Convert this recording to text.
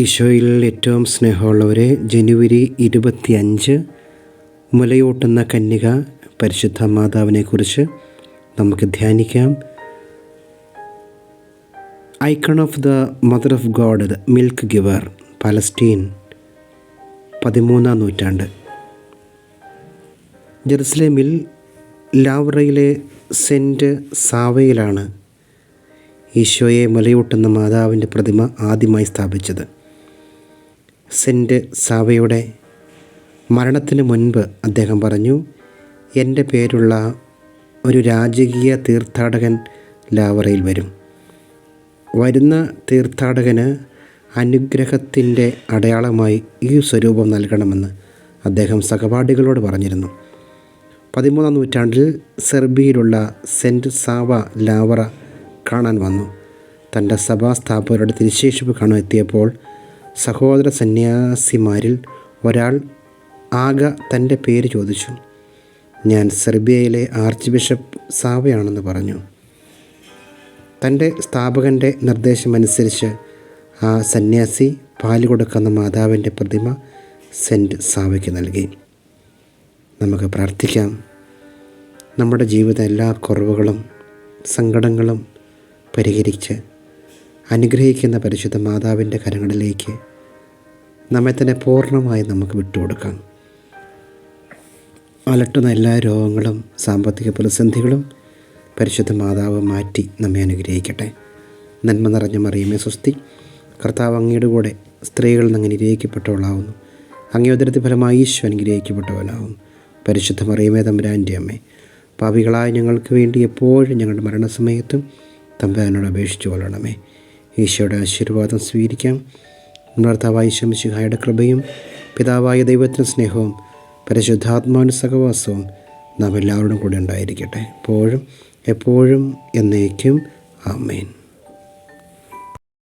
ഈശോയിൽ ഏറ്റവും സ്നേഹമുള്ളവരെ, ജനുവരി 25 മുലയൂട്ടുന്ന കന്യക പരിശുദ്ധ മാതാവിനെക്കുറിച്ച് നമുക്ക് ധ്യാനിക്കാം. Icon of the mother of God, the milk giver, Palestine, 13-ാം നൂറ്റാണ്ട്. ജെറുസലേമിൽ ലാവറയിലെ സെൻറ്റ് സാവയിലാണ് ഈശോയെ മുലയൂട്ടുന്ന മാതാവിൻ്റെ പ്രതിമ ആദ്യമായി സ്ഥാപിച്ചത്. സെൻറ്റ് സാവയുടെ മരണത്തിന് മുൻപ് അദ്ദേഹം പറഞ്ഞു, എൻ്റെ പേരുള്ള ഒരു രാജകീയ തീർത്ഥാടകൻ ലാവറയിൽ വരും. വരുന്ന തീർത്ഥാടകന് അനുഗ്രഹത്തിൻ്റെ അടയാളമായി ഈ സ്വരൂപം നൽകണമെന്ന് അദ്ദേഹം സഹപാഠികളോട് പറഞ്ഞിരുന്നു. 13-ാം നൂറ്റാണ്ടിൽ സെർബിയയിലുള്ള സെൻറ്റ് സാവ ലാവറ കാണാൻ വന്നു. തൻ്റെ സഭാസ്ഥാപകരുടെ തിരുശേഷിപ്പ് കാണാൻ എത്തിയപ്പോൾ സഹോദര സന്യാസിമാരിൽ ഒരാൾ ആഗ തൻ്റെ പേര് ചോദിച്ചു. ഞാൻ സെർബിയയിലെ ആർച്ച് ബിഷപ്പ് സാവയാണെന്ന് പറഞ്ഞു. തൻ്റെ സ്ഥാപകൻ്റെ നിർദ്ദേശമനുസരിച്ച് ആ സന്യാസി പാല് കൊടുക്കുന്ന മാതാവിൻ്റെ പ്രതിമ സെൻറ്റ് സാവയ്ക്ക് നൽകി. നമുക്ക് പ്രാർത്ഥിക്കാം. നമ്മുടെ ജീവിത എല്ലാ കുറവുകളും സങ്കടങ്ങളും പരിഹരിച്ച് അനുഗ്രഹിക്കുന്ന പരിശുദ്ധ മാതാവിൻ്റെ കരങ്ങളിലേക്ക് നമ്മെ തന്നെ പൂർണ്ണമായി നമുക്ക് വിട്ടുകൊടുക്കാം. അലട്ടുന്ന എല്ലാ രോഗങ്ങളും സാമ്പത്തിക പ്രതിസന്ധികളും പരിശുദ്ധ മാതാവ് മാറ്റി നമ്മെ അനുഗ്രഹിക്കട്ടെ. നന്മ നിറഞ്ഞ മറിയമേ സ്വസ്തി, കർത്താവ് അങ്ങയുടെ കൂടെ സ്ത്രീകൾ നിന്ന് അനുഗ്രഹിക്കപ്പെട്ടവളാവുന്നു. അങ്ങേ ഉദരത്തിൻ ഫലമായി ഈശോ അനുഗ്രഹിക്കപ്പെട്ടവനാവുന്നു. പരിശുദ്ധ മറിയമേ തമ്പുരാൻ്റെ അമ്മേ, പാപികളായ ഞങ്ങൾക്ക് വേണ്ടി എപ്പോഴും ഞങ്ങളുടെ മരണസമയത്തും തമ്പുരാനോട് അപേക്ഷിച്ചു കൊള്ളണമേ. ഈശോയുടെ ആശീർവാദം സ്വീകരിക്കാം. കർത്താവായ ഈശോ മിശിഹായുടെ കൃപയും പിതാവായ ദൈവത്തിൻ്റെ സ്നേഹവും പരിശുദ്ധാത്മാവിൻ്റെ സഹവാസവും നാം എല്ലാവരോടും കൂടെ ഉണ്ടായിരിക്കട്ടെ, എപ്പോഴും എന്നേക്കും. ആമേൻ.